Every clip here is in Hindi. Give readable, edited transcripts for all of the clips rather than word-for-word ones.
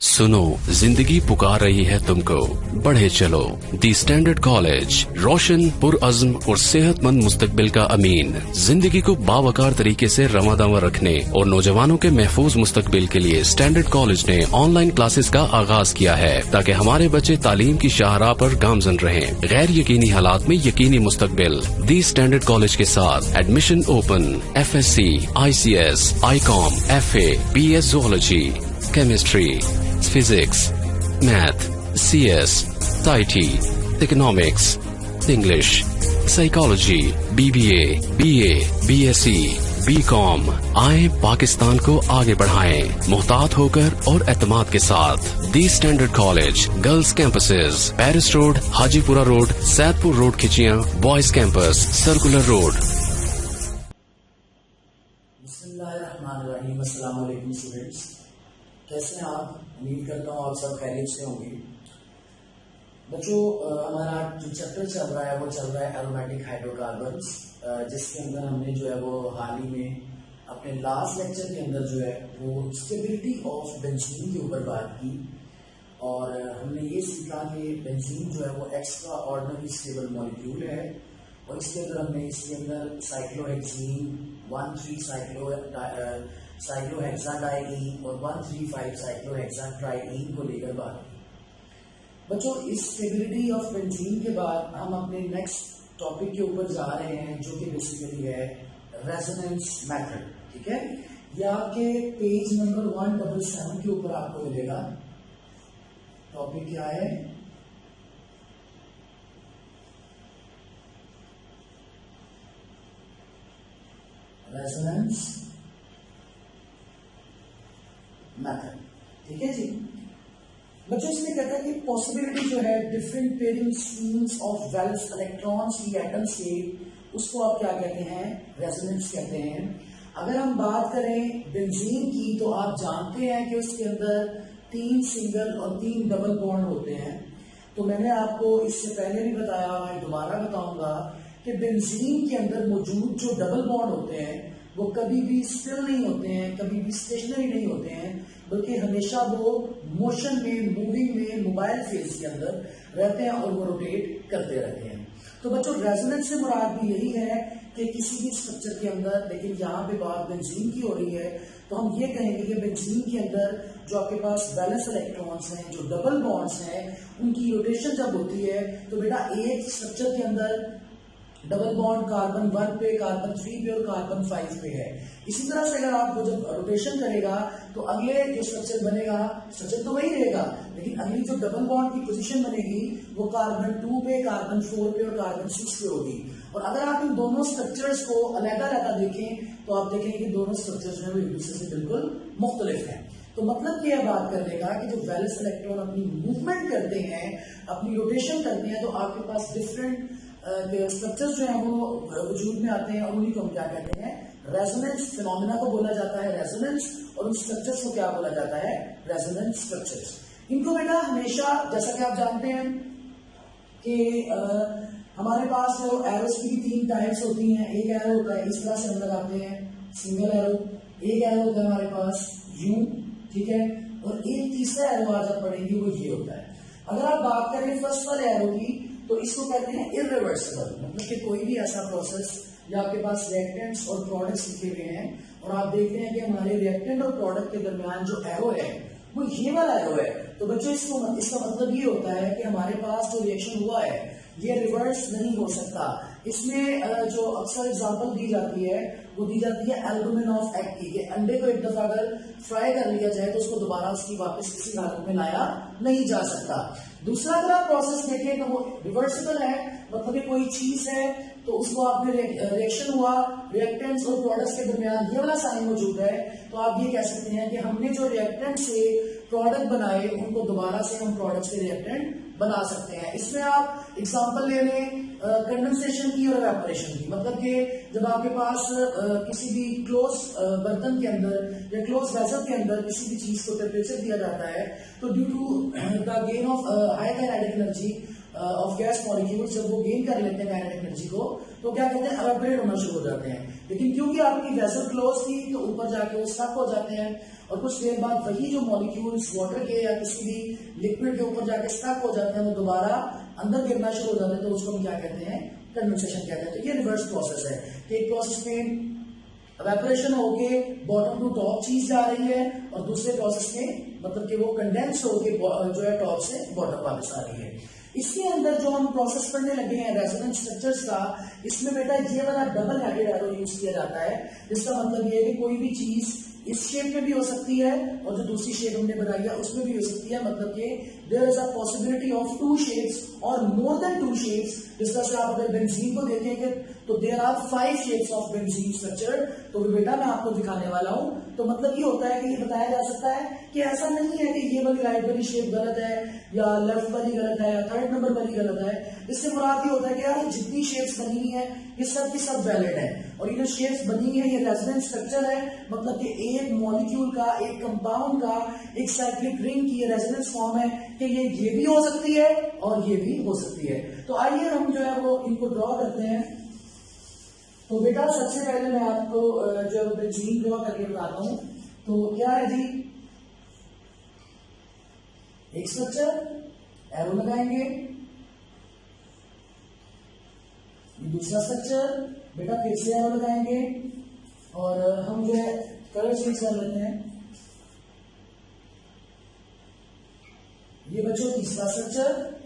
सुनो, जिंदगी पुकार रही है तुमको, बढ़े चलो। दी स्टैंडर्ड कॉलेज, रोशन, पुरअज़्म और सेहतमंद मुस्तकबिल का अमीन। जिंदगी को बावकार तरीके से रवादावा रखने और नौजवानों के महफूज मुस्तकबिल के लिए स्टैंडर्ड कॉलेज ने ऑनलाइन क्लासेस का आगाज किया है, ताकि हमारे बच्चे तालीम की शाहराह पर गामजन रहें। गैर यकीनी हालात में यकीनी मुस्तकबिल। दी स्टैंडर्ड कॉलेज के साथ admission open. FSC, ICS, ICOM, FA, BS Zoology, Chemistry, Physics, Math, CS, IT, Economics, English, Psychology, BBA, BA, BSc, BCom। आए पाकिस्तान को आगे बढ़ाएं, मुहतात होकर और एतमाद के साथ। The standard college, girls campuses, Paris road, Hajipura road, Saidpur road Khichian, boys campus, circular road. बिस्मिल्लाहिर्रहमानिर्रहीम। अस्सलाम वालेकुम स्टूडेंट्स, कैसे हैं आप? उम्मीद करता हूँ आप सब खैरियत से होंगे। बच्चों, हमारा जो चैप्टर चल रहा है वो चल रहा है एरोमेटिक हाइड्रोकार्बन्स, जिसके अंदर हमने जो है वो हाल ही में अपने लास्ट लेक्चर के अंदर जो है वो स्टेबिलिटी ऑफ बेंजीन के ऊपर बात की, और हमने ये सीखा कि बेंजीन जो है वो एक्स्ट्रा ऑर्डिनरी स्टेबल मॉलिक्यूल है, और इसके अंदर हमने इसके अंदर साइक्लोहेक्सीन 1,3 साइक्लोहेक्साडाइईन और 1,3,5 साइक्लोहेक्साट्राइईन को लेकर बात की। बच्चों, इस स्टेबिलिटी ऑफ बेंजीन के बाद हम अपने नेक्स्ट टॉपिक के ऊपर जा रहे हैं, जो कि बेसिकली है रेजोनेंस मेथड। ठीक है, ये आपके पेज नंबर 177 के ऊपर आपको मिलेगा। टॉपिक क्या है? Resonance method. ठीक है जी। बच्चों, इसमें कहता है कि पॉसिबिलिटी जो है different pairing schemes of valence electrons की एटम्स के, उसको आप क्या कहते हैं? रेजोनेंस कहते हैं। अगर हम बात करें बेंजीन की, तो आप जानते हैं कि उसके अंदर 3 सिंगल और 3 डबल बॉन्ड होते हैं। तो मैंने आपको इससे पहले भी बताया, मैं दोबारा बताऊंगा कि बेंजीन के अंदर मौजूद जो डबल बॉन्ड होते हैं वो कभी भी स्टिल नहीं होते हैं, कभी भी स्टेशनरी नहीं होते हैं, बल्कि हमेशा वो मोशन में, मूविंग में, मोबाइल फेज के अंदर रहते हैं और वो रोटेट करते रहते हैं। तो बच्चों, रेजोनेंस से मुराद भी यही है कि किसी भी स्ट्रक्चर के अंदर, लेकिन यहाँ पे बात बेंजीन की हो रही है, तो हम ये कहेंगे कि बेंजीन के अंदर जो आपके पास वैलेंस इलेक्ट्रॉन्स हैं, जो डबल बॉन्ड्स हैं, उनकी रोटेशन जब होती है तो बेटा एक स्ट्रक्चर के अंदर डबल बॉन्ड कार्बन 1 पे, कार्बन 3 पे और कार्बन 5 पे है। इसी तरह से अगर आप जब रोटेशन करेगा तो अगले जो स्ट्रक्चर बनेगा, स्ट्रक्चर तो वही रहेगा, लेकिन अगली जो डबल बॉन्ड की पोजीशन बनेगी वो कार्बन 2 पे, कार्बन 4 पे और कार्बन 6 पे होगी। और अगर आप इन दोनों स्ट्रक्चर्स को अलग-अलग देखें तो आप देखेंगे कि दोनों स्ट्रक्चर्स जो है वो एक दूसरे से बिल्कुल मुख्तलिफ हैं। तो मतलब ये बात करने का कि जो वैलेंस इलेक्ट्रॉन अपनी मूवमेंट करते हैं, अपनी रोटेशन करते हैं, तो आपके पास डिफरेंट स्ट्रक्चर्स जो है वो वजूद में आते हैं, और उन्हीं को हम क्या कहते हैं? रेजोनेंस फिनोमेना को बोला जाता है रेजोनेंस, और उन स्ट्रक्चर्स को क्या बोला जाता है? Resonance structures. इनको बेटा हमेशा, जैसा कि आप जानते हैं कि हमारे पास जो एरोस की 3 टाइप्स होती हैं। एक एरो होता है इस तरह से हम लगाते हैं, सिंगल एरो। एक एरो होता है हमारे पास यूं, ठीक है, और एक तीसरा एरो आज आप पढ़ेंगे वो ये होता है। अगर आप बात करें फर्स्ट वाले एरो की, तो इसको कहते हैं इरिवर्सिबल, मतलब कि कोई भी ऐसा प्रोसेस या आपके पास रिएक्टेंट्स और प्रोडक्ट्स लिखे हुए हैं, और आप देखते हैं कि हमारे रिएक्टेंट और प्रोडक्ट के दरमियान जो एरो है वो ये वाला एरो है। तो बच्चों, इसका मतलब ये होता है कि हमारे पास जो रिएक्शन हुआ है ये रिवर्स नहीं हो सकता। इसमें जो अक्सर एग्जांपल दी जाती है वो दी जाती है एल्बुमिन ऑफ एग की, कि अंडे को एक दफा अगर फ्राई कर लिया जाए तो उसको दोबारा उसकी वापस किसी हालत में लाया नहीं जा सकता। दूसरा अगर आप प्रोसेस देखें तो वो रिवर्सिबल है, मतलब कि कोई चीज है तो उसको आपने रिएक्शन हुआ, रिएक्टेंट्स और प्रोडक्ट्स के दरमियान ये वाला साइन मौजूद है, तो आप ये कह सकते हैं कि हमने जो रिएक्टेंट से प्रोडक्ट बनाए उनको दोबारा से हम प्रोडक्ट से रिएक्टेंट बना सकते हैं। इसमें आप एग्जांपल ले लें कंडेंसेशन की और इवेपोरेशन की, मतलब कि जब आपके पास किसी भी क्लोज बर्तन के अंदर या क्लोज वेसल के अंदर किसी भी चीज को टेम्परेचर दिया जाता है, तो due to the gain of high kinetic energy of gas molecules, जब वो गेन कर लेते हैं काइनेटिक एनर्जी को, तो क्या कहते हैं, एवेपोरेट होना शुरू हो जाते हैं। लेकिन क्योंकि आपकी वेसल क्लोज थी तो ऊपर जाके वो स्टक हो जाते हैं, और कुछ देर बाद वही जो मॉलिक्यूल्स वाटर के या किसी भी लिक्विड के ऊपर जाके स्टक हो जाते हैं, वो दोबारा अंदर गिरना शुरू हो जाते हैं, तो उसको हम क्या कहते हैं, कंडेंसेशन कहते हैं। तो ये रिवर्स प्रोसेस है कि एक प्रोसेस में एवेपोरेशन होके बॉटम टू टॉप चीज जा रही है, और दूसरे प्रोसेस में मतलब कि वो कंडेंस होके जो है टॉप से बॉटम वापस आ रही है। इसके अंदर जो हम प्रोसेस पढ़ने लगे हैं रेजोनेंस स्ट्रक्चर्स का, इसमें बेटा ये वाला डबल हेडेड एरो यूज किया जाता है, जिसका मतलब ये है कि कोई भी चीज इस शेप में भी हो सकती है और जो दूसरी शेप हमने बनाई है उसमें भी हो सकती है। मतलब कि there is a possibility of 2 shapes और मोर देन 2 शेप्स। जिस तरह से आप अगर बेंजीन को देखेंगे तो there are 5 shapes of benzene structure. तो बेटा मैं आपको दिखाने वाला हूं। तो मतलब ये होता है कि ये बताया जा सकता है कि ऐसा नहीं है कि ये वाली राइट वाली शेप गलत है या लेफ्ट वाली गलत है या थर्ड नंबर वाली गलत है। इससे मुराद ये होता है कि यार जितनी शेप्स बनी हुई है ये सब की सब वैलिड है, और ये जो शेप्स बनी है ये रेजोनेंस स्ट्रक्चर है। मतलब कि एक मॉलिक्यूल का, एक कंपाउंड का, एक साइक्लिक रिंग की रेजोनेंस फॉर्म है कि ये भी हो सकती है और ये भी हो सकती है। तो आइए हम जो है वो इनको ड्रॉ करते हैं। तो बेटा सबसे पहले मैं आपको जो बेंजीन ड्रॉ करके बताता हूं। तो क्या है जी, एक स्ट्रक्चर एरो लगाएंगे, दूसरा स्ट्रक्चर बेटा फिर से एरो लगाएंगे, और हम जो है कलर चेंज कर लेते हैं। ये बच्चों तीसरा स्ट्रक्चर,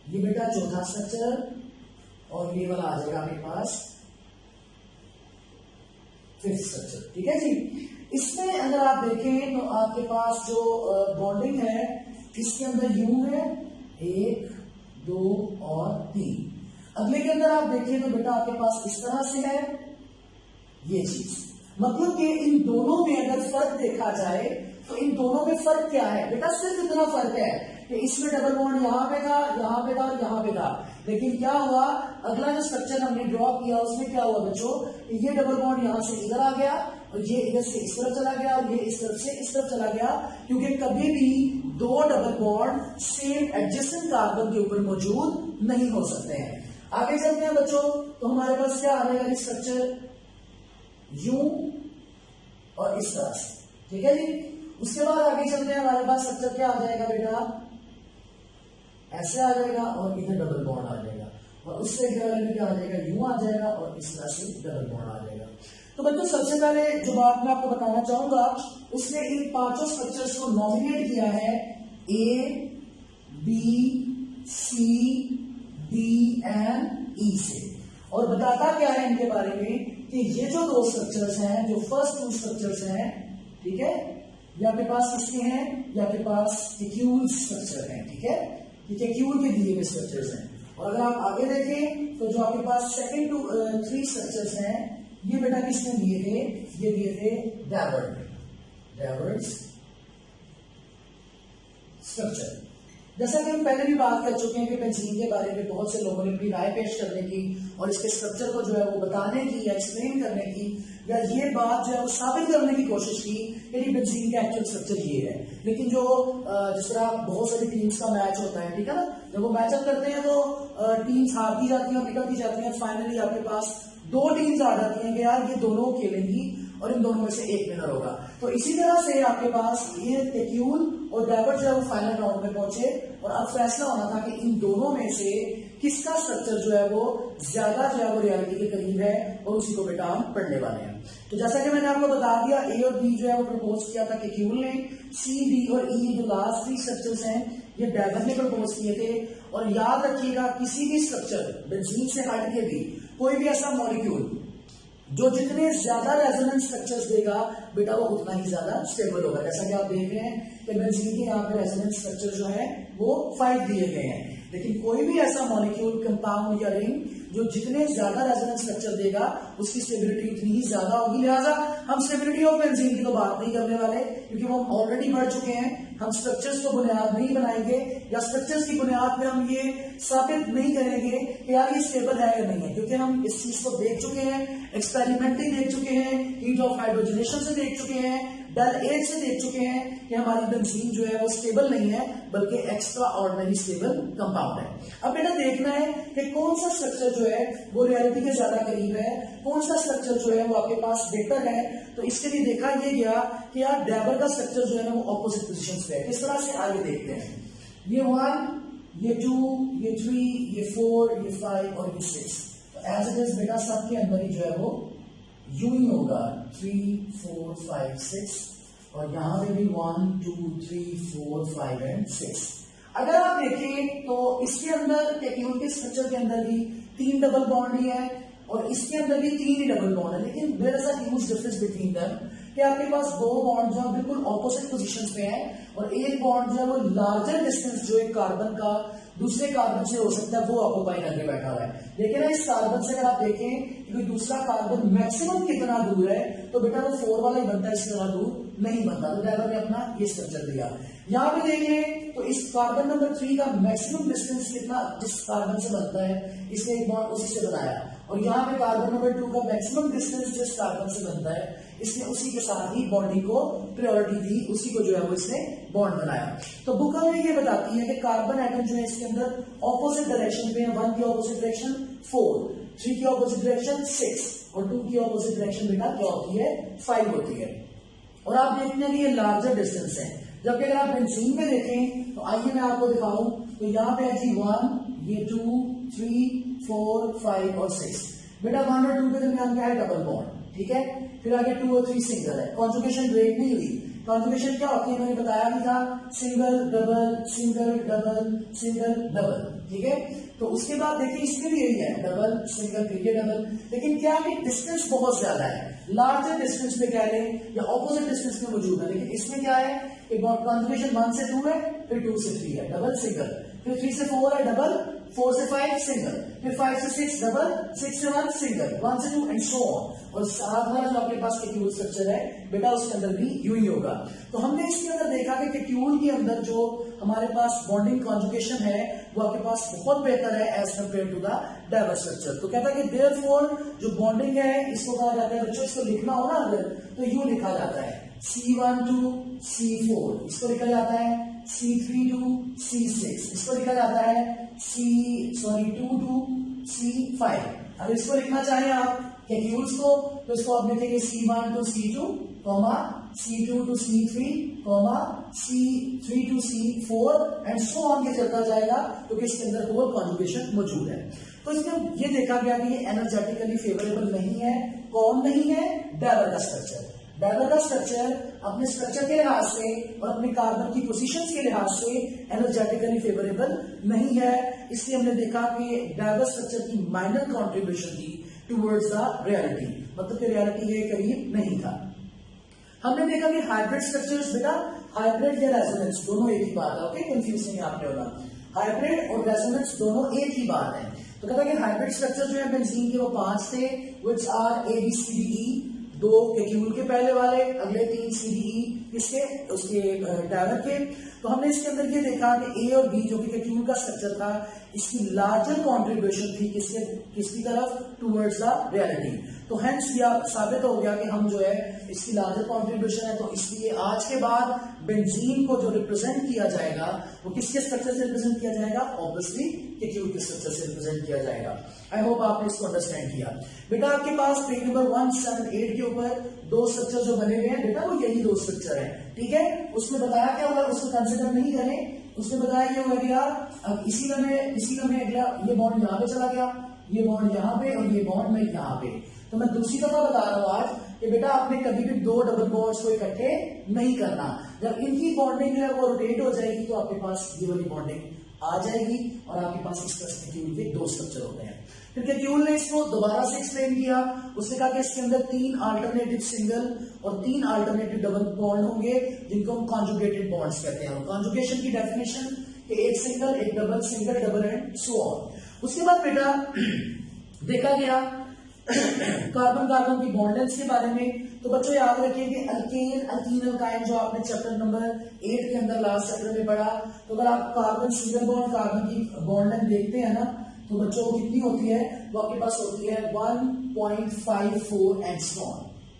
ये बेटा चौथा स्ट्रक्चर, और ये वाला आ जाएगा आपके पास फिफ्थ स्ट्रक्चर। ठीक है जी। इसमें अगर आप देखें तो आपके पास जो बॉन्डिंग है इसके अंदर यू है 1 2 और 3। अगले के अंदर आप देखें तो बेटा आपके पास इस तरह से है ये चीज। मतलब कि इन दोनों में अगर फर्क देखा जाए तो इन दोनों में फर्क क्या है बेटा, सिर्फ इतना फर्क है कि इसमें डबल बॉन्ड यहां पे था, यहां पे था और यहां पे था। लेकिन क्या हुआ, अगला जो स्ट्रक्चर हमने ड्रॉ किया उसमें क्या हुआ बच्चों, ये डबल बॉन्ड यहां से इधर आ गया और ये इधर से इस तरफ चला गया और ये इस तरफ से इस तरफ चला गया, क्योंकि कभी भी 2 double bond same adjacent carbon के ऊपर मौजूद नहीं हो सकते हैं। आगे चलते हैं बच्चों, तो हमारे पास क्या आ जाएगा स्ट्रक्चर, यूं और इस तरह से। ठीक है जी। उसके बाद आगे चलते हैं, हमारे पास स्ट्रक्चर क्या आ जाएगा बेटा, ऐसे आ जाएगा और इधर डबल बॉन्ड आ जाएगा, और उससे क्या आ जाएगा, यूं आ जाएगा और इस तरह से डबल बॉन्ड आ जाएगा। तो बच्चों सबसे पहले जो बात मैं आपको बताना चाहूंगा, उसने इन 5 स्ट्रक्चर्स को नॉमिनेट किया है A, B, C, D and E से, और बताता क्या है इनके बारे में कि ये जो 2 स्ट्रक्चर्स हैं, जो फर्स्ट 2 स्ट्रक्चर्स हैं, ठीक है, ये आपके पास किसके हैं, ये आपके पास एक्यूल स्ट्रक्चर हैं। ठीक है, ये एक्यूल के दिए हुए स्ट्रक्चर्स हैं। और अगर आप आगे देखें तो जो आपके पास सेकंड 3 स्ट्रक्चर्स हैं, ये बेटा किसने दिए थे, ये दिए थे डैवर्ड्स स्ट्रक्चर। जैसा कि हम पहले भी बात कर चुके हैं कि बेंजीन के बारे में बहुत से लोगों ने अपनी राय पेश करने की और इसके स्ट्रक्चर को जो है वो बताने की या एक्सप्लेन करने की या ये बात जो है वो साबित करने की कोशिश की कि बेंजीन का एक्चुअल स्ट्रक्चर ये है। लेकिन जो जिस तरह बहुत सारी टीम्स का मैच होता है, ठीक है ना, जब वो मैचअप करते हैं तो टीम्स हारती जाती हैं, निकलती जाती हैं, फाइनली आपके पास 2 टीम्स आ जाती हैं कि यार ये दोनों खेलेंगी और इन दोनों में से एक विनर होगा। तो इसी तरह से आपके पास ये एक्यूल और डैवर्ड जो है वो फाइनल राउंड में पहुंचे और अब फैसला होना था कि इन दोनों में से किसका स्ट्रक्चर जो है वो ज्यादा जो है वो रियलिटी के करीब है, और उसी को बेटा हम पढ़ने वाले हैं। तो जैसा कि मैंने आपको बता दिया, ए और बी जो है वो प्रपोज किया था एक्यूल ने, सी, डी और ई जो लास्ट 3 स्ट्रक्चर्स हैं ये डैवर्ड ने प्रपोज किए थे। और याद रखिएगा किसी भी स्ट्रक्चर बेंजीन से हट के भी कोई भी ऐसा मॉलिक्यूल जो जितने ज्यादा रेजोनेंस स्ट्रक्चर्स देगा बेटा वो उतना ही ज्यादा स्टेबल होगा। जैसा कि आप देख रहे हैं कि बेंजीन के यहाँ पे रेजोनेंस स्ट्रक्चर जो है वो 5 दिए गए हैं। लेकिन कोई भी ऐसा मॉलिक्यूल, कंपाउंड या रिंग जो जितने ज्यादा रेजोनेंस स्ट्रक्चर देगा उसकी स्टेबिलिटी उतनी ही ज्यादा होगी। लिहाजा हम स्टेबिलिटी ऑफ बेंजीन की तो बात नहीं करने वाले, क्योंकि वो हम ऑलरेडी बढ़ चुके हैं। हम स्ट्रक्चर्स को बुनियाद नहीं बनाएंगे, या स्ट्रक्चर्स की बुनियाद में हम ये साबित नहीं करेंगे कि यार ये स्टेबल है या नहीं है, क्योंकि हम इस चीज को देख चुके हैं, एक्सपेरिमेंटली देख चुके हैं, हीट ऑफ हाइड्रोजनेशन से देख चुके हैं, डेल एज से देख चुके हैं कि हमारी बेंजीन जो है वो स्टेबल नहीं है, बल्कि एक्स्ट्रा ऑर्डिनरी स्टेबल कंपाउंड है। अब बेटा देखना है कि कौन सा स्ट्रक्चर जो है वो रियलिटी के ज्यादा करीब है, कौन सा स्ट्रक्चर जो है वो आपके पास बेटर है। तो इसके लिए देखा ये गया कि यार डैबर का स्ट्रक्चर जो है ना वो ऑपोजिट पोजीशंस पे है। किस तरह से आगे देखते हैं, ये 1, ये 2, ये 3, ये 4, ये 5 और ये 6। तो एज इट इज बेटा सबके अंदर ही जो है वो यूं ही होगा 3, 4, 5, 6, और यहां पे भी 1, 2, 3, 4, 5 एंड 6। अगर आप देखें तो इसके अंदर कैक्यूल के स्ट्रक्चर के अंदर भी 3 डबल बॉन्ड ही है, और इसके अंदर भी 3 ही डबल बॉन्ड है, लेकिन there is a huge difference between them कि आपके पास 2 बॉन्ड जो बिल्कुल ऑपोजिट पोजीशंस पे हैं, और एक बॉन्ड जो है वो लार्जर डिस्टेंस जो एक कार्बन का दूसरे कार्बन से हो सकता है वो ऑक्यूपाई करके बैठा हुआ है। लेकिन इस कार्बन से अगर आप देखें कि दूसरा कार्बन मैक्सिमम कितना दूर है, तो बेटा वो 4 वाला ही बनता है, इससे ज्यादा दूर नहीं बनता। तो डैबर ने अपना ये स्ट्रक्चर दिया। यहां पे देखें तो इस कार्बन नंबर 3 का मैक्सिमम डिस्टेंस कितना जिस कार्बन से बनता है, इसने एक बॉन्ड उसी से बनाया, और यहाँ पे कार्बन नंबर 2 का मैक्सिमम डिस्टेंस जिस कार्बन से बनता है, इसने उसी के साथ ही बॉन्डिंग को प्रायोरिटी दी, उसी को जो है वो इसने बॉन्ड बनाया। तो बुक हमें ये बताती है कि कार्बन एटम जो है इसके अंदर ऑपोजिट डायरेक्शन पे है। 1 की ऑपोजिट डायरेक्शन 4, 3 की ऑपोजिट डायरेक्शन 6, और 2 की ऑपोजिट डायरेक्शन बेटा क्या होती है, 5 होती है। और आप देखते हैं कि ये लार्जर डिस्टेंस है, जबकि अगर आप बेंजीन में देखें तो आइए मैं आपको दिखाऊं, तो यहाँ पे है जी 1, ये 2, 3, 4, 5 और 6। बेटा 1 और 2 के दरमियान क्या है, डबल बॉन्ड, ठीक है। फिर आगे 2 और 3 सिंगल है, कॉन्जुगेशन ब्रेक नहीं हुई। कॉन्जुगेशन क्या होती है मैंने बताया भी था, single double single double single double, ठीक है। तो उसके बाद देखिए इसमें भी यही है, डबल सिंगल फिर ये डबल, लेकिन क्या है डिस्टेंस बहुत ज्यादा है, लार्जर डिस्टेंस पे कह लें या ऑपोजिट डिस्टेंस में मौजूद है। लेकिन इसमें क्या है कि कॉन्जुगेशन 1 से 2 है, फिर 2 से 3 है, डबल सिंगल, फिर 3 से 4 है डबल, 4 से 5 सिंगल, फिर 5 से 6 डबल, 6 से 1 सिंगल, 1 से 2 एंड सो ऑन। और साथ वाला जो आपके पास कैक्यूल स्ट्रक्चर है बेटा उसके अंदर भी यूं ही होगा। तो हमने इसके अंदर देखा कि कैक्यूल के अंदर जो हमारे पास बॉन्डिंग कॉन्जुगेशन है वो आपके पास बहुत बेहतर है as compared to the Dewar structure. तो कहता है कि देयरफॉर जो बॉन्डिंग है इसको कहा जाता है, बच्चों इसको लिखना हो ना अगर तो यूं लिखा जाता है C1 to C4, इसको लिखा जाता है C3 to C6, इसको लिखा जाता है 2 to C5। अगर इसको लिखना चाहें आप कैक्यूल्स को तो इसको आप लिखेंगे C1 to C2, C2 to C3, C3 to C4 and so on के चलता जाएगा, क्योंकि इसके अंदर होल कॉन्जुगेशन मौजूद है। तो इसमें ये देखा गया कि ये एनर्जेटिकली फेवरेबल नहीं है। कौन नहीं है, डैबर का स्ट्रक्चर। डैबर का स्ट्रक्चर अपने स्ट्रक्चर के लिहाज से और अपने कार्बन की पोजीशंस के लिहाज से एनर्जेटिकली फेवरेबल नहीं है। इसलिए हमने देखा कि डैबर स्ट्रक्चर की माइनर कॉन्ट्रीब्यूशन थी टुवर्ड्स द रियलिटी, मतलब कि रियलिटी के करीब नहीं था। हमने देखा कि हाइब्रिड स्ट्रक्चर्स बेटा, हाइब्रिड या रेजोनेंस दोनों एक ही बात है, ओके, कंफ्यूज नहीं आपने होना। हाइब्रिड और रेजोनेंस दोनों एक ही बात है। तो कहता है कि हाइब्रिड स्ट्रक्चर जो है बेंजीन के वो 5 थे, व्हिच आर ABCDE, 2 कैक्यूल के पहले वाले, अगले 3 CDE किसके, उसके डाइवर के। तो हमने इसके अंदर ये देखा कि A और B जो कि कैक्यूल का स्ट्रक्चर था, इसकी लार्जर कॉन्ट्रीब्यूशन थी किसकी तरफ, टुवर्ड्स द रियलिटी। तो हेंस यह साबित हो गया कि हम जो है इसकी लार्जर कॉन्ट्रीब्यूशन है, तो इसलिए आज के बाद बेंजीन को जो रिप्रेजेंट किया जाएगा वो किसके स्ट्रक्चर से रिप्रेजेंट किया जाएगा, ऑब्वियसली कैक्यूल के स्ट्रक्चर से रिप्रेजेंट किया जाएगा। आई होप आपने इसको अंडरस्टैंड किया। बेटा आपके पास पेज नंबर 178 के ऊपर 2 स्ट्रक्चर जो बने हुए हैं बेटा, वो यही 2 स्ट्रक्चर है, ठीक है। उसमें बताया क्या होगा, उसको कंसिडर नहीं करें। उसने बताया ये होगा कि यार अब इसी का मैं अगला ये बॉन्ड यहाँ पे चला गया, ये बॉन्ड यहाँ पे और ये बॉन्ड में यहाँ पे। तो मैं दूसरी दफा बता रहा हूँ आज कि बेटा आपने कभी भी 2 डबल बॉन्ड्स को इकट्ठे नहीं करना। जब इनकी बॉन्डिंग जो है वो रोटेट हो जाएगी तो आपके पास ये वाली बॉन्डिंग आ जाएगी और आपके पास इस तरह कैक्यूल के 2 स्ट्रक्चर होते हैं। फिर कैक्यूल ने इसको दोबारा से एक्सप्लेन किया। उसने कहा कि इसके अंदर 3 अल्टरनेटिव सिंगल और 3 अल्टरनेटिव डबल बॉन्ड होंगे, जिनको हम कॉन्जुगेटेड बॉन्ड्स कहते हैं। कॉन्जुगेशन की डेफिनेशन कि एक सिंगल, एक double, single, double and so on. उसके बाद बेटा देखा गया कार्बन कार्बन की बॉन्ड लेंथ के बारे में। तो बच्चों याद रखिए कि अल्केन, अल्कीन, अल्काइन जो आपने चैप्टर नंबर 8 के अंदर लास्ट चैप्टर में पढ़ा, तो अगर आप कार्बन सिंगल बॉन्ड कार्बन की बॉन्ड लेंथ देखते हैं ना, तो बच्चों को कितनी होती है, वो आपके पास होती है 1.54 एंगस्ट्रॉम,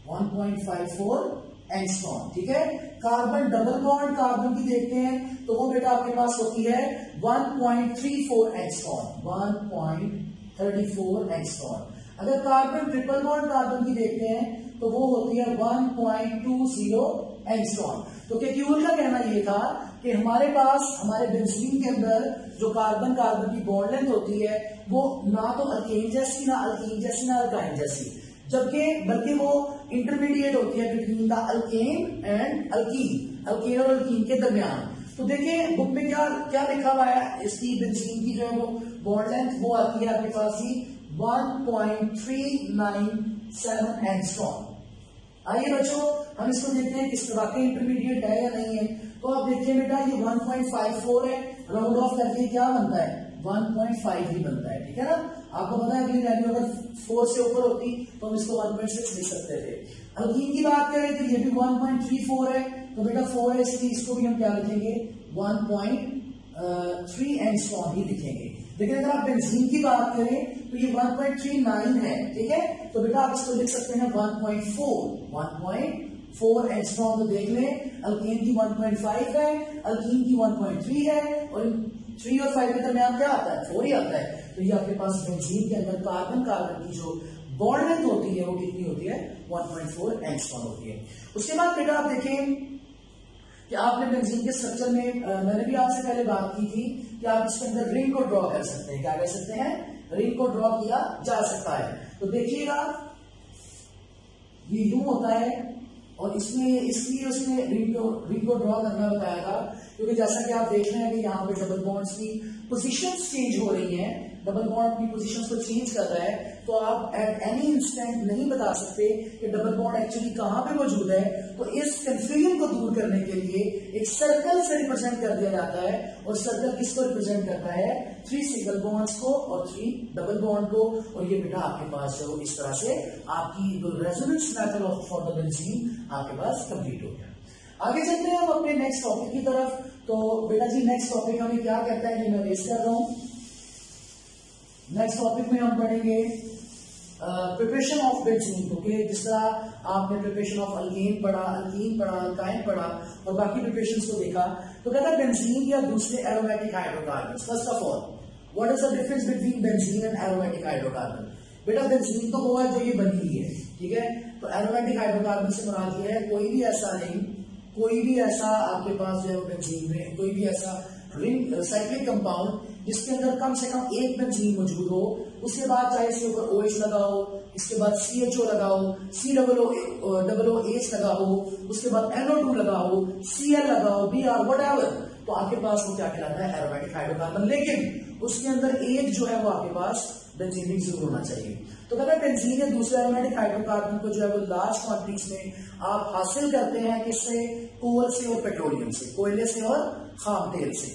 1.54 एंगस्ट्रॉम, ठीक है। कार्बन डबल बॉन्ड कार्बन की देखते हैं तो वो बेटा आपके पास होती है 1.34 एंगस्ट्रॉम, 1.34 एंगस्ट्रॉम। अगर कार्बन ट्रिपल बॉन्ड कार्बन की देखते हैं तो वो होती है 1.20 एंगस्ट्रॉम। तो केक्यूल का कहना यह था कि हमारे पास हमारे बेंजीन के अंदर जो कार्बन कार्बन की बॉन्ड लेंथ होती है वो ना तो अल्केन जैसी, ना अल्कीन जैसी, ना अल्काइन जैसी, बल्कि वो इंटरमीडिएट होती है between the alkane and alkyne, alkane और अल्कीन के दरमियान। तो देखिए बुक में क्या क्या लिखा हुआ है, इसकी बेंजीन की जो है वो बॉन्ड लेंथ वो आती है आपके पास ही 1.397 एंगस्ट्रॉम। आइए बच्चों हम इसको देखते हैं किस तरह के इंटरमीडिएट है या नहीं है। तो आप देखिए बेटा ये 1.54 है, राउंड ऑफ करके क्या बनता है 1.5 ही बनता है, ठीक है ना। आपको पता है अगली वैल्यू अगर 4 से ऊपर होती तो हम इसको 1.6 लिख सकते थे। अल्कीन की बात करें तो ये भी 1.34 है, तो बेटा 4 है इसलिए इसको भी हम क्या लिखेंगे 1.3 एंगस्ट्रॉम ही लिखेंगे। लेकिन अगर आप बेंजीन की बात करें तो ये 1.39 है, ठीक है। तो बेटा आप इसको लिख सकते हैं 1.4 एंगस्ट्रॉम। तो देख लें अल्केन की 1.5 है, अल्कीन की 1.3 है, और 3 और 5 के दरमियान क्या आता है 4 ही आता है। तो ये आपके पास बेंजीन के अंदर कार्बन कार्बन की जो बॉन्ड लेंथ होती है वो कितनी होती है 1.4 एंगस्ट्रॉम होती है। उसके बाद बेटा आप देखें कि आपने बेंजीन के स्ट्रक्चर में मैंने भी आपसे पहले बात की थी कि आप इसके अंदर रिंग को ड्रॉ कर सकते हैं। क्या कर सकते हैं, रिंग को ड्रॉ किया जा सकता है। तो देखिएगा ये यूं होता है, और इसमें इसलिए उसने रिंग को ड्रॉ करना बताया था क्योंकि जैसा कि आप देख रहे हैं कि यहाँ पे डबल बॉन्ड्स की पोजीशंस चेंज हो रही हैं, डबल बॉन्ड अपनी पोजीशंस को चेंज कर रहा है, तो आप एट एनी इंस्टेंट नहीं बता सकते कि डबल बॉन्ड एक्चुअली कहां पे मौजूद है। तो इस कंफ्यूजन को दूर करने के लिए एक सर्कल से रिप्रेजेंट कर दिया जाता है, और सर्कल किसको रिप्रेजेंट करता है 3 सिंगल बॉन्ड्स को और 3 डबल बॉन्ड को। और ये बेटा आपके पास जो इस तरह से आपकी जो resonance method of for the benzene आपके पास कंप्लीट हो गया। आगे चलते हैं हम अपने नेक्स्ट टॉपिक की तरफ। तो बेटा जी नेक्स्ट टॉपिक हमें क्या कहता है, ये मैं रेस कर रहा हूं। नेक्स्ट टॉपिक में हम पढ़ेंगे प्रिपरेशन ऑफ बेंजीन। ओके, जिस तरह आपने प्रिपरेशन ऑफ अल्केन पढ़ा, अल्कीन पढ़ा, अल्काइन पढ़ा और बाकी प्रिपरेशंस को देखा, तो कहता है बेंजीन या दूसरे aromatic hydrocarbons. First of all what is the difference between benzene and aromatic hydrocarbon. बेटा बेंजीन तो वो है जो ये बनी हुई है, ठीक है। तो एरोमेटिक हाइड्रोकार्बन से मुराद ये है कोई भी ऐसा नहीं, कोई भी ऐसा आपके पास जो है बेंजीन में कोई भी ऐसा रिंग साइक्लिक कंपाउंड जिसके अंदर कम से कम एक बेंजीन मौजूद हो, उसके बाद चाहे इसके ऊपर OH लगाओ, इसके बाद CHO लगाओ, COOH लगाओ, उसके बाद NO2 लगाओ, Cl लगाओ, Br व्हाटएवर, तो आपके पास वो क्या कहलाता है एरोमेटिक हाइड्रोकार्बन। लेकिन उसके अंदर एक जो है वो आपके पास बेंजीन जरूर होना चाहिए। तो कहते हैं बेंजीन या दूसरे एरोमेटिक हाइड्रोकार्बन को जो है वो लार्ज क्वांटिटीज में आप हासिल करते हैं किससे, कोल से और पेट्रोलियम से, कोयले से और खाम तेल से।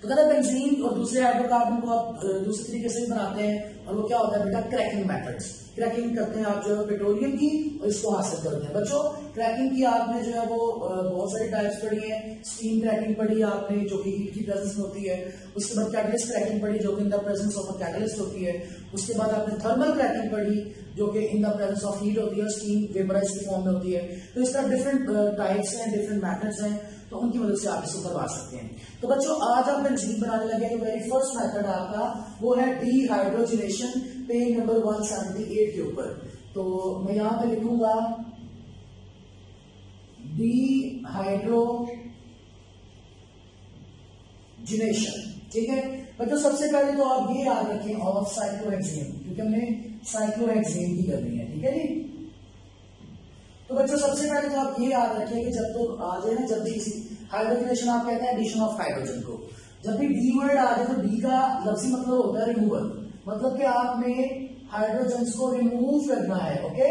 तो कहते हैं बेंजीन और दूसरे हाइड्रोकार्बन को आप दूसरे तरीके से भी बनाते हैं, और वो क्या होता है बेटा क्रैकिंग मेथड्स। क्रैकिंग करते हैं आप जो है पेट्रोलियम की और इसको हासिल करते हैं। बच्चों क्रैकिंग की आपने जो है वो बहुत सारी टाइप्स पढ़ी है। स्टीम क्रैकिंग पढ़ी आपने जो कि हीट की प्रेजेंस में होती है, उसके बाद कैटलिस्ट क्रैकिंग पढ़ी जो कि in the presence of a catalyst होती है, उसके बाद आपने थर्मल क्रैकिंग पढ़ी जो कि in the presence of heat होती है, स्टीम वेपराइज की फॉर्म में होती है। तो इस तरह डिफरेंट टाइप्स हैं, डिफरेंट मेथड्स हैं, तो उनकी मदद से आप इसको करवा सकते हैं। तो बच्चों आज आप बेंजीन बनाने लगे तो वेरी फर्स्ट मेथड आपका वो है डीहाइड्रोजनेशन, पेज नंबर 178 के ऊपर। तो मैं यहां पे लिखूंगा डीहाइड्रोजनेशन, ठीक है बच्चों। सबसे पहले तो आप ये याद रखें ऑफ साइक्लोहेक्सेन, क्योंकि हमने साइक्लोहेक्सेन की करनी है, ठीक है जी। तो बच्चों सबसे पहले तो आप ये याद रखिए कि जब तो आ जाए ना, जब भी किसी हाइड्रोजनेशन आप कहते हैं एडिशन ऑफ हाइड्रोजन को, जब भी डी वर्ड आ जाए तो डी का लफ्जी मतलब होता है रिमूवल, मतलब कि आपने हाइड्रोजन को रिमूव करना है। ओके,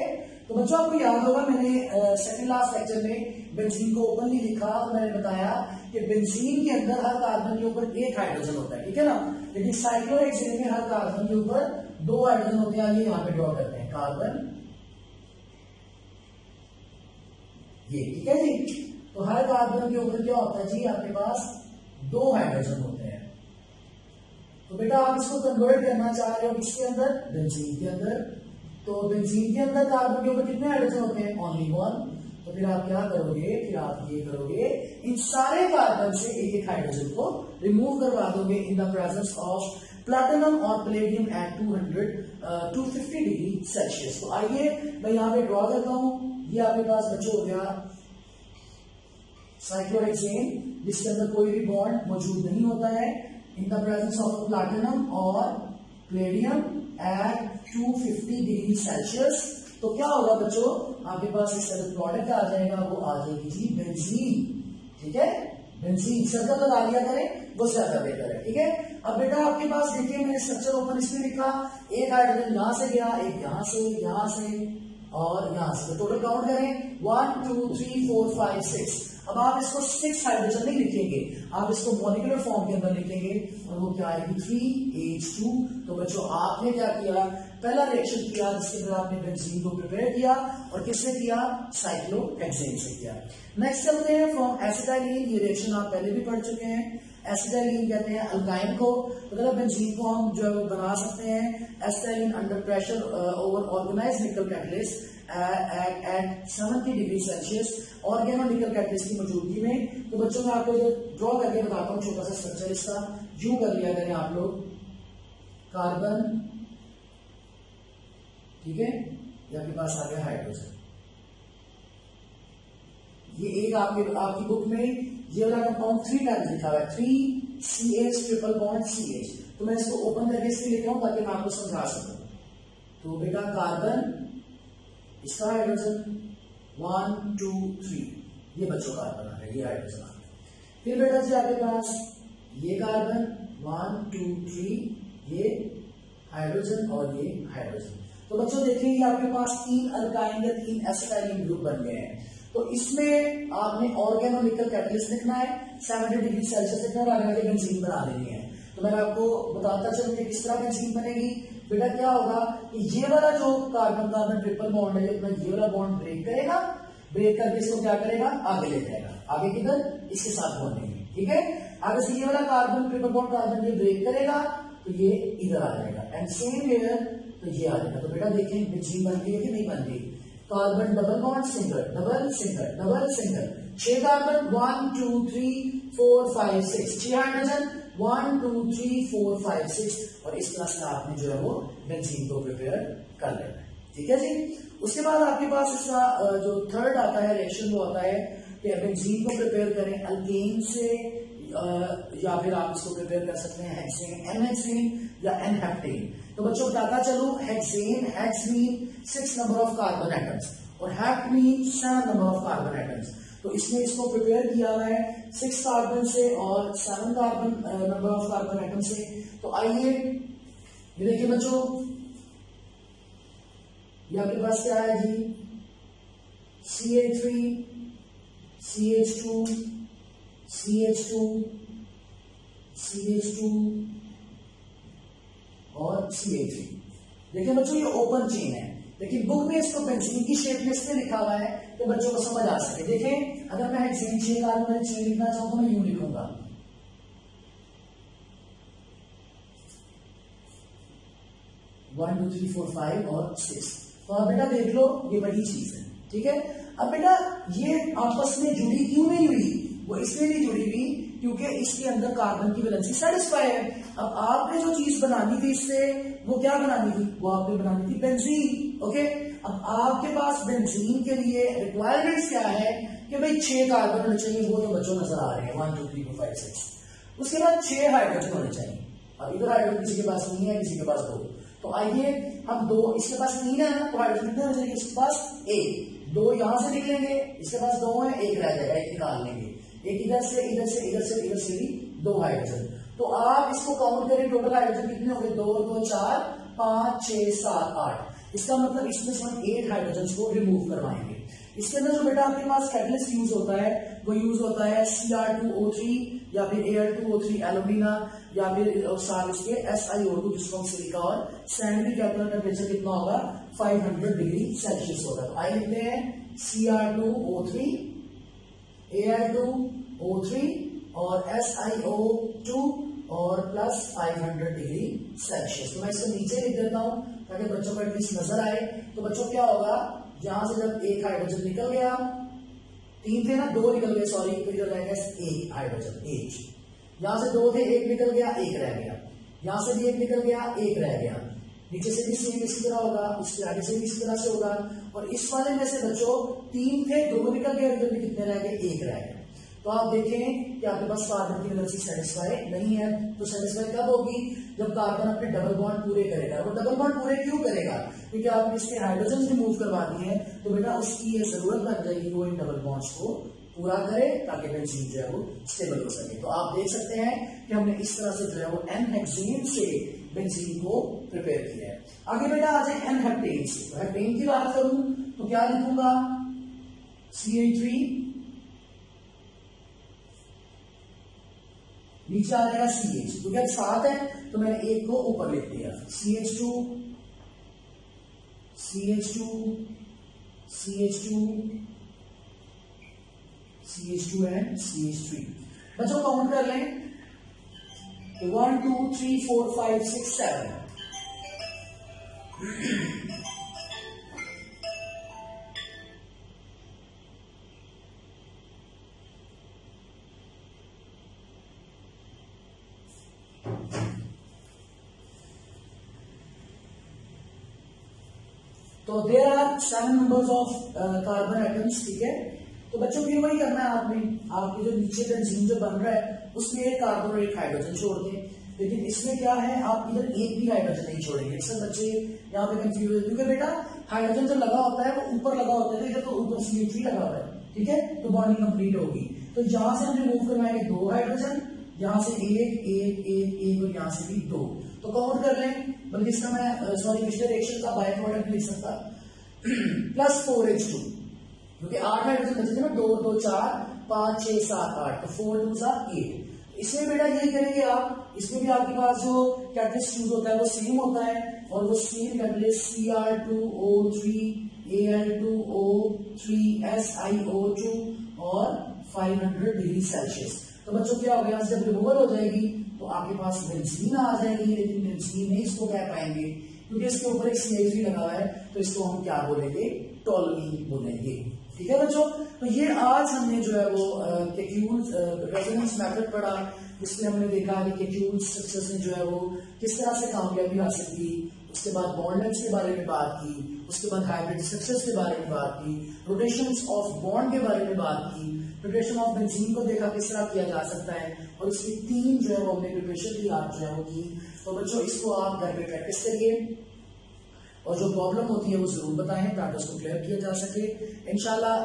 तो बच्चों आपको याद होगा मैंने सेकंड लास्ट लेक्चर में बेंजीन को ओपनली लिखा तो मैंने बताया कि बेंजीन के अंदर हर कार्बन के ऊपर एक हाइड्रोजन होता है, ठीक है ना। लेकिन साइक्लोहेक्सेन में हर कार्बन के ऊपर 2 हाइड्रोजन होते हैं। ये यहाँ पे ड्रॉ करते हैं कार्बन, ये ठीक है जी। तो हर कार्बन के ऊपर क्या होता है जी, आपके पास 2 हाइड्रोजन होते हैं। तो बेटा आप इसको कन्वर्ट करना चाह रहे हो किसके अंदर, बेंजीन के अंदर। तो बेंजीन के अंदर कार्बन के ऊपर कितने हाइड्रोजन होते हैं, ओनली 1। तो फिर आप क्या करोगे, फिर आप ये करोगे, इन सारे कार्बन से एक एक हाइड्रोजन को रिमूव करवा दोगे in the presence of platinum और प्लेडियम एट 250 डिग्री सेल्सियस। तो आइए मैं यहाँ पे ड्रॉ करता हूं। ये आपके पास बच्चों हो गया साइक्लोहेक्सेन, जिसके अंदर कोई भी बॉन्ड मौजूद नहीं होता है, in the presence of platinum और प्लेडियम एट 250 डिग्री सेल्सियस। तो क्या होगा बच्चों, आपके पास इसका जो प्रोडक्ट आ जाएगा वो आ जाएगी जी बेंजीन, ठीक है। बेंजीन शब्द लगा लिया करें, वो ज्यादा बेहतर है, ठीक है। अब बेटा आपके पास देखिए मैंने स्ट्रक्चर ओपन इसमें लिखा, एक हाइड्रोजन यहां से गया, एक यहां से और यहां से। तो टोटल काउंट करें 1 2 3 4 5 6। अब आप इसको 6 हाइड्रोजन नहीं लिखेंगे, आप इसको मॉलिक्यूलर फॉर्म के अंदर लिखेंगे और वो क्या आएगी 3H2। तो बच्चों आपने क्या किया, पहला रिएक्शन किया जिसके अंदर आपने बेंजीन को प्रिपेयर किया और किससे किया, साइक्लोहेक्सेन से किया। नेक्स्ट चलते हैं फ्रॉम एसिटाइलिन। ये रिएक्शन आप पहले भी पढ़ चुके हैं। एसिटाइलिन कहते हैं अल्काइन को, मतलब बेंजीन को हम जो है बना सकते हैं acetylene under pressure over organized nickel catalyst at 70 degree Celsius organo nickel catalyst की मौजूदगी में। तो बच्चों मैं आपको ड्रॉ करके बताता हूँ छोटा सा स्ट्रक्चर इसका। यूं कर लिया करें आप लोग, कार्बन, ठीक है, ये आपके पास आ गया हाइड्रोजन। ये एक आपकी बुक में ये वाला कंपाउंड 3 टाइम्स लिखा हुआ है, 3CH ट्रिपल बॉन्ड CH। तो मैं इसको ओपन करके इसलिए लिख रहा हूं ताकि मैं आपको समझा सकूं। तो बेटा कार्बन, इसका हाइड्रोजन 1 2 3, ये बच्चों कार्बन आ गया, ये हाइड्रोजन आ गया। फिर बेटा जी आपके पास ये कार्बन 1 2 3, ये हाइड्रोजन और ये हाइड्रोजन। तो बच्चों देखिए ये आपके पास 3 अल्काइन या 3 एसिटाइलिन ग्रुप बन गए हैं। तो इसमें आपने ऑर्गेनो निकल कैटलिस्ट लिखना है, 70 डिग्री सेल्सियस लिखना है, आगे बेंजीन बना लेनी है। तो मैं आपको बताता चलूं कि किस तरह बेंजीन बनेगी। बेटा क्या होगा कि ये वाला जो कार्बन कार्बन ट्रिपल बॉन्ड है, अपना ये वाला बॉन्ड ब्रेक करेगा, ब्रेक करके इसको क्या करेगा, आगे ले जाएगा। आगे किधर, इसके साथ बॉन्ड लेंगे, ठीक है। आगे से ये वाला कार्बन ट्रिपल बॉन्ड कार्बन ये ब्रेक करेगा तो ये इधर आ जाएगा, एंड सेम हियर तो ये आ जाएगा। तो बेटा देखें बेंजीन बन गई है कि नहीं बन गई। Carbon double bond single, double single, double single, 6 carbon 1 2 3 4 5 6, 6 hydrogen 1 2 3 4 5 6। और इस तरह से आपने जो है वो बेंजीन को प्रिपेयर कर लेना है, ठीक है जी। उसके बाद आपके पास इसका जो थर्ड आता है रिएक्शन वो आता है कि बेंजीन को प्रिपेयर करें अल्केन से, या फिर आप इसको प्रिपेयर कर सकते हैं हेक्सेन, N-हेक्सेन या N-हेप्टेन। तो बच्चों बताता चलो, hexane, hex mean 6 number of carbon atoms और hept mean 7 number of carbon atoms. तो इसमें इसको प्रिपेयर किया हुआ है 6 कार्बन से और 7 carbon number of carbon atom से। तो आइए ये देखिए बच्चों, ये आपके पास क्या है जी, CH3 CH2 CH2 CH2 और CH3। देखिए बच्चों ये ओपन चेन है, लेकिन बुक में इसको बेंजीन की शेप में इसलिए लिखा हुआ है तो बच्चों को समझ आ सके। देखें अगर मैं हेक्सेन चेन कार्बन चेन लिखना चाहूं तो मैं यूं लिखूंगा, वन 2 3 4 5 और 6। तो आप बेटा देख लो ये बड़ी चीज है, ठीक है। अब बेटा ये आपस में जुड़ी क्यों नहीं हुई, वो इसलिए नहीं जुड़ी हुई क्योंकि इसके अंदर कार्बन की वैलेंसी सेटिस्फाई है। अब आपने जो चीज बनानी थी इससे, वो क्या बनानी थी, वो आपने बनानी थी बेंजीन, ओके। अब आपके पास बेंजीन के लिए रिक्वायरमेंट्स क्या है कि भाई 6 कार्बन होने चाहिए, वो तो बच्चों नजर आ रहे हैं 1 2 3 4 5 6। उसके बाद 6 हाइड्रोजन होने चाहिए। अब इधर हाइड्रोजन किसी के पास नहीं है, किसी के पास 2। तो आइए हम 2, इसके पास 3 है ना, तो हाइड्रोजन कितने हो जाएंगे, इसके पास 1, 2 यहां से निकलेंगे, इसके पास 2 है, 1 रह जाएगा, 1 निकाल लेंगे, एक इधर से इधर से इधर से इधर से भी 2 हाइड्रोजन। तो आप इसको काउंट करें, टोटल हाइड्रोजन कितने हो गए, 2 2 4 5 6 7 8। इसका मतलब इसमें से हम 8 हाइड्रोजन को रिमूव करवाएंगे। इसके अंदर जो बेटा आपके पास कैटलिस्ट यूज होता है वो यूज होता है Cr2O3 या फिर Al2O3 एल्यूमिना या फिर साथ इसके SiO2 जिसको हम सिलिका और सैंड भी कहते हैं। टेम्परेचर कितना होगा 500 डिग्री सेल्सियस होगा। तो आई लिखते हैं Cr2O3 Al2O3 और SiO2 और प्लस 500 डिग्री सेल्सियस। तो मैं इसको नीचे लिख देता हूं ताकि बच्चों को एटलीस्ट नजर आए। तो बच्चों क्या होगा, यहां से जब एक हाइड्रोजन निकल गया, 3 थे ना, 2 निकल गए, सॉरी, तो इधर रहेगा एक हाइड्रोजन H। यहां से 2 थे, 1 निकल गया, 1 रह गया। यहां से भी 1 निकल गया, 1 रह गया। नीचे से भी सेम इसी तरह होगा, उसके आगे से भी इसी तरह से होगा। और इस वाले में से बच्चों 3 थे, 2 निकल गए, इधर भी कितने रह गए, 1 रह गए। तो आप देखें कि आपके पास कार्बन की एनर्जी सेटिस्फाई नहीं है। तो सेटिस्फाई कब होगी, जब कार्बन अपने डबल बॉन्ड पूरे करेगा। वो डबल बॉन्ड पूरे क्यों करेगा, क्योंकि आपने इसके हाइड्रोजन रिमूव करवा दिए हैं, तो बेटा उसकी ये जरूरत लग जाएगी वो इन डबल बॉन्ड्स को पूरा करे ताकि बेंजीन जो है वो स्टेबल हो सके। तो आप देख सकते हैं कि हमने इस तरह से जो है वो N-हेक्सेन से बेंजीन को प्रिपेयर किया है। आगे बेटा आ जाए N-हेप्टेन से। तो हेप्टेन की बात करूं तो क्या लिखूंगा, CH3, नीचे आ जाएगा CH, क्योंकि अब 7 है तो मैंने एक को ऊपर लिख दिया, CH2 CH2 CH2 CH2 and CH3। बच्चों काउंट कर लें तो 1 2 3 4 5 6 7। तो there are 7 numbers of carbon atoms, ठीक है। तो बच्चों फिर वही करना है आपने, आपके जो नीचे बेंजीन जो बन रहा है उसमें एक कार्बन और एक हाइड्रोजन छोड़ दें। लेकिन इसमें क्या है, आप इधर एक भी हाइड्रोजन नहीं छोड़ेंगे। अक्सर बच्चे यहाँ पे कंफ्यूज है, क्योंकि बेटा हाइड्रोजन जो लगा होता है वो ऊपर लगा होता है, इधर तो ऊपर CH3 लगा होता है, ठीक है। तो बॉन्डिंग कंप्लीट होगी। तो यहाँ से हम रिमूव करवाएंगे 2 हाइड्रोजन, यहाँ से एक और यहाँ से भी 2। तो काउंट कर लें, बल्कि इसका मैं सॉरी मिक्सचर रिएक्शन का बाय प्रोडक्ट लिख सकता प्लस 4H2, क्योंकि 8 हाइड्रोजन बचे थे ना, 2 2 4 5 6 7 8, तो 4 2 8। इसमें बेटा यही करेंगे आप, इसमें भी आपके पास जो कैटलिस्ट यूज होता है वो सेम होता है, और वो same catalyst Cr2O3 Al2O3 SiO2 और 500 डिग्री सेल्सियस। तो बच्चों क्या हो गया, जब रिमूवल हो जाएगी तो आपके पास बेंजीन आ जाएगी। लेकिन बेंजीन नहीं इसको कह पाएंगे क्योंकि इसके ऊपर एक CH3 लगा हुआ है, तो इसको हम क्या बोलेंगे, टोल्यूनि बोलेंगे, ठीक है बच्चों। तो ये आज हमने जो है वो केक्यूल्स रेजोनेंस मेथड पढ़ा, जिसमें हमने देखा कि केक्यूल्स स्ट्रक्चर्स में जो है वो किस तरह से कामयाबी हासिल की। उसके बाद बॉन्ड लेंथ्स के बारे में बात की, उसके बाद हाइब्रिड स्ट्रक्चर्स के बारे में बात की, रोटेशंस ऑफ बॉन्ड के बारे में बात की, प्रिपरेशन ऑफ बेंजीन को देखा किस तरह किया जा सकता है, और इसकी 3 जो है वो हमने प्रिपरेशन की आज जो है वो की। तो बच्चों इसको आप घर पे प्रैक्टिस करिए, और जो प्रॉब्लम होती है वो जरूर बताएं ताकि उसको क्लियर किया जा सके। इंशाल्लाह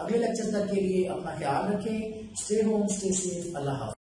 अगले लेक्चर तक के लिए अपना ख्याल रखें। स्टे होम, स्टे सेफ, अल्लाह हाफ़िज़।